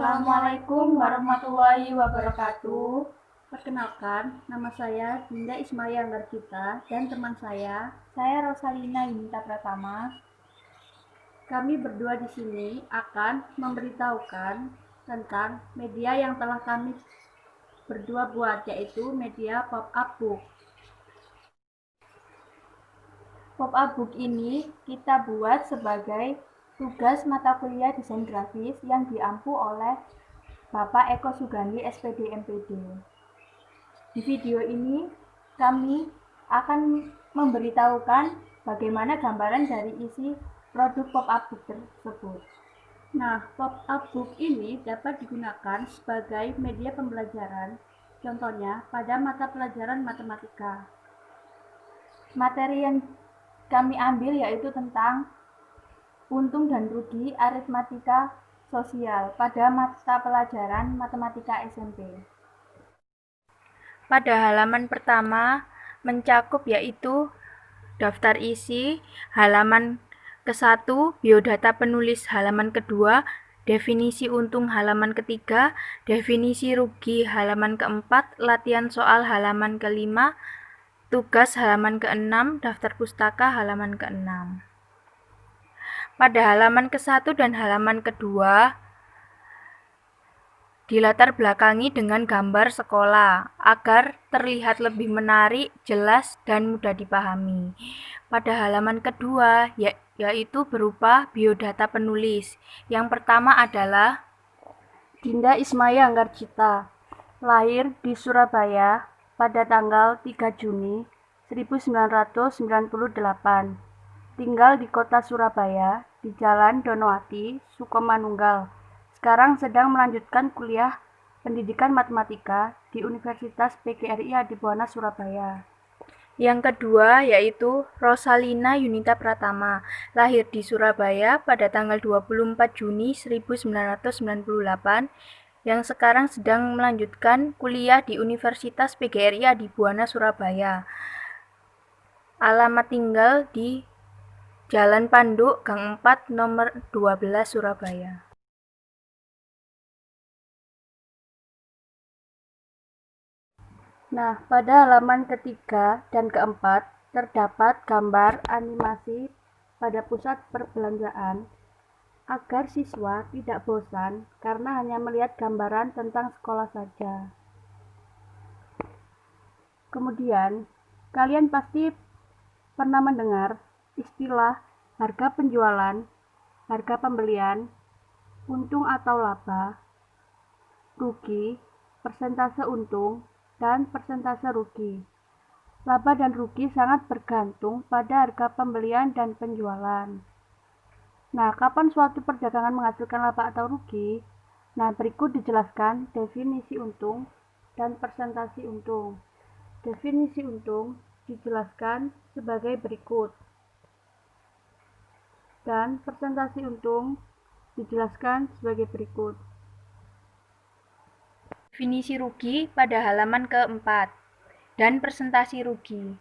Assalamualaikum warahmatullahi wabarakatuh. Perkenalkan, nama saya Dinda Ismaya Anggarcita dan teman saya Rosalina Yunita Pratama. Kami berdua di sini akan memberitahukan tentang media yang telah kami berdua buat, yaitu media pop-up book. Pop-up book ini kita buat sebagai tugas mata kuliah desain grafis yang diampu oleh Bapak Eko Sugandi, SPD MPD. Di video ini kami akan memberitahukan bagaimana gambaran dari isi produk pop-up book tersebut. Nah, pop-up book ini dapat digunakan sebagai media pembelajaran, contohnya pada mata pelajaran matematika. Materi yang kami ambil yaitu tentang untung dan rugi aritmatika sosial pada mata pelajaran matematika SMP. Pada halaman pertama mencakup yaitu daftar isi, halaman ke-1 biodata penulis, halaman kedua definisi untung, halaman ketiga definisi rugi, halaman ke-4 latihan soal, halaman ke-5 tugas, halaman ke-6 daftar pustaka, halaman ke-6. Pada halaman ke-1 dan halaman kedua dilatar belakangi dengan gambar sekolah agar terlihat lebih menarik, jelas, dan mudah dipahami. Pada halaman kedua yaitu berupa biodata penulis. Yang pertama adalah Dinda Ismaya Anggarcita, lahir di Surabaya pada tanggal 3 Juni 1998. Tinggal di kota Surabaya, di Jalan Donoati, Sukomanunggal. Sekarang sedang melanjutkan kuliah pendidikan matematika di Universitas PGRI Adibuana, Surabaya. Yang kedua yaitu Rosalina Yunita Pratama, lahir di Surabaya pada tanggal 24 Juni 1998, yang sekarang sedang melanjutkan kuliah di Universitas PGRI Adibuana, Surabaya. Alamat tinggal di Jalan Panduk, Gang 4, nomor 12, Surabaya. Nah, pada halaman ketiga dan keempat terdapat gambar animasi pada pusat perbelanjaan agar siswa tidak bosan karena hanya melihat gambaran tentang sekolah saja. Kemudian, kalian pasti pernah mendengar istilah harga penjualan, harga pembelian, untung atau laba, rugi, persentase untung, dan persentase rugi. Laba dan rugi sangat bergantung pada harga pembelian dan penjualan. Nah, kapan suatu perdagangan menghasilkan laba atau rugi? Nah, berikut dijelaskan definisi untung dan persentase untung. Definisi untung dijelaskan sebagai berikut. Dan persentase untung dijelaskan sebagai berikut. Definisi rugi pada halaman ke-4 dan persentase rugi.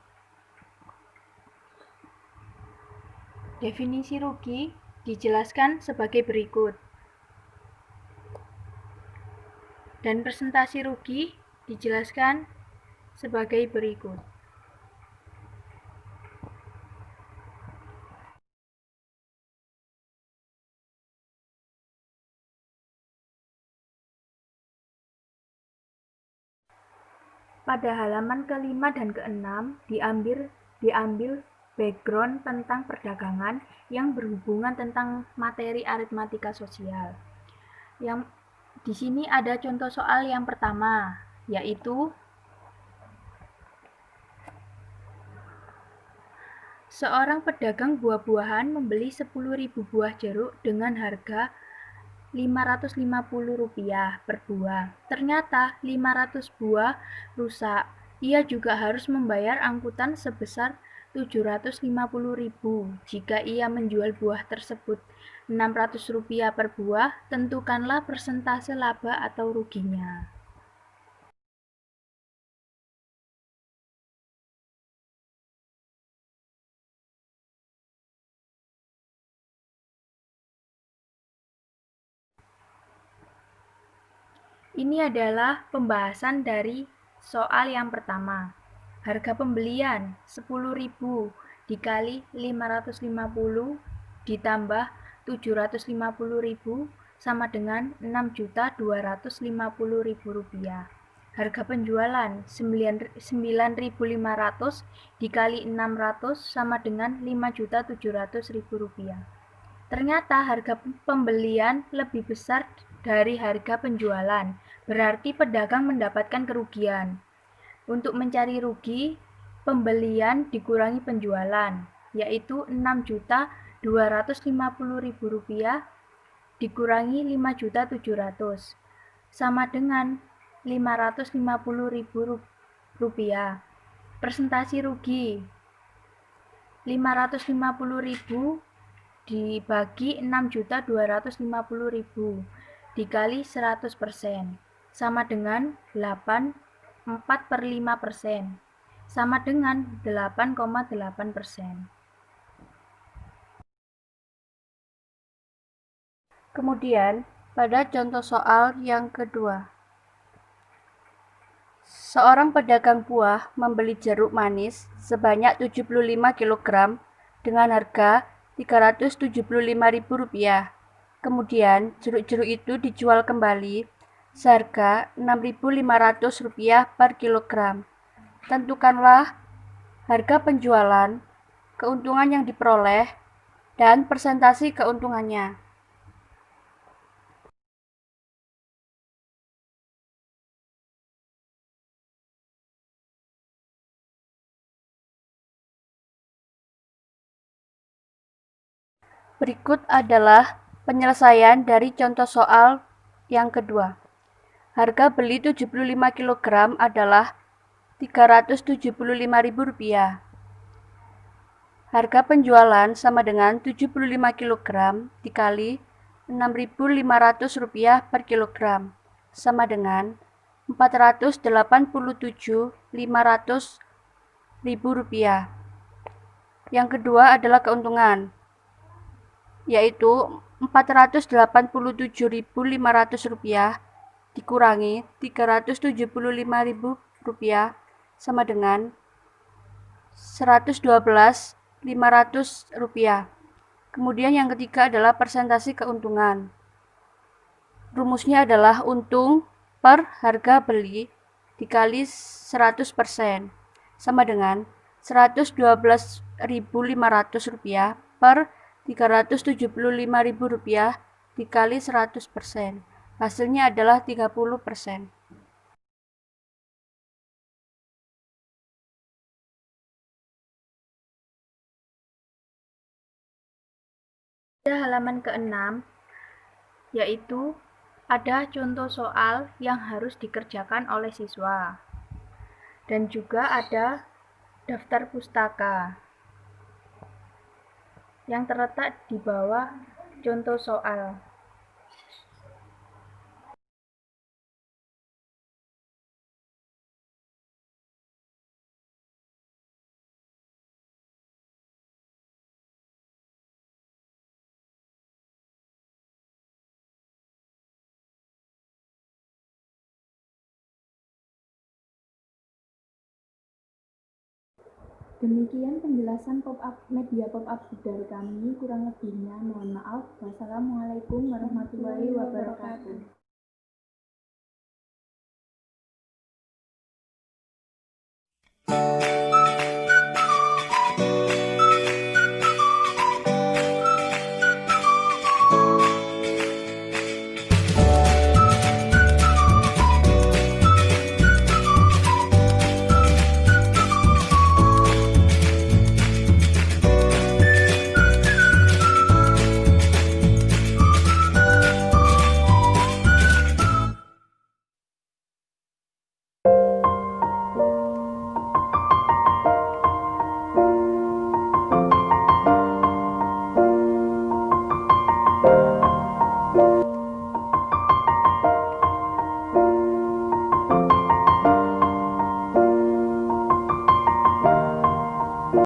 Definisi rugi dijelaskan sebagai berikut. Dan persentase rugi dijelaskan sebagai berikut. Pada halaman ke-5 dan ke-6 diambil background tentang perdagangan yang berhubungan tentang materi aritmatika sosial. Yang di sini ada contoh soal yang pertama, yaitu seorang pedagang buah-buahan membeli 10.000 buah jeruk dengan harga Rp550 per buah. Ternyata 500 buah rusak. Ia juga harus membayar angkutan sebesar Rp750.000. Jika ia menjual buah tersebut Rp600 per buah, tentukanlah persentase laba atau ruginya. Ini adalah pembahasan dari soal yang pertama. Harga pembelian 10.000 dikali 550 ditambah 750.000 sama dengan 6.250.000 rupiah. Harga penjualan 9.500 dikali 600 sama dengan 5.700.000 rupiah. Ternyata harga pembelian lebih besar dari harga penjualan, berarti pedagang mendapatkan kerugian. Untuk mencari rugi, pembelian dikurangi penjualan, yaitu Rp6.250.000 dikurangi Rp5.700.000 sama dengan Rp550.000. Persentase rugi 550.000 dibagi 6.250.000 dikali 100% sama dengan 4/5% sama dengan 8,8%. Kemudian, pada contoh soal yang kedua, seorang pedagang buah membeli jeruk manis sebanyak 75 kg dengan harga Rp375.000. Kemudian, jeruk-jeruk itu dijual kembali seharga Rp6.500 per kilogram. Tentukanlah harga penjualan, keuntungan yang diperoleh, dan persentase keuntungannya. Berikut adalah penyelesaian dari contoh soal yang kedua. Harga beli 75 kg adalah Rp375.000. Harga penjualan sama dengan 75 kg dikali Rp6.500 per kilogram sama dengan Rp487.500.000. Yang kedua adalah keuntungan, yaitu Rp487.500 dikurangi Rp375.000 sama dengan Rp112.500. Kemudian yang ketiga adalah persentase keuntungan. Rumusnya adalah untung per harga beli dikali 100% sama dengan Rp112.500 per Rp375.000 dikali 100%. Hasilnya adalah 30%. Pada halaman ke-6, yaitu ada contoh soal yang harus dikerjakan oleh siswa. Dan juga ada daftar pustaka yang terletak di bawah contoh soal. Demikian penjelasan media pop-up dari kami, kurang lebihnya mohon maaf. Wassalamualaikum warahmatullahi wabarakatuh.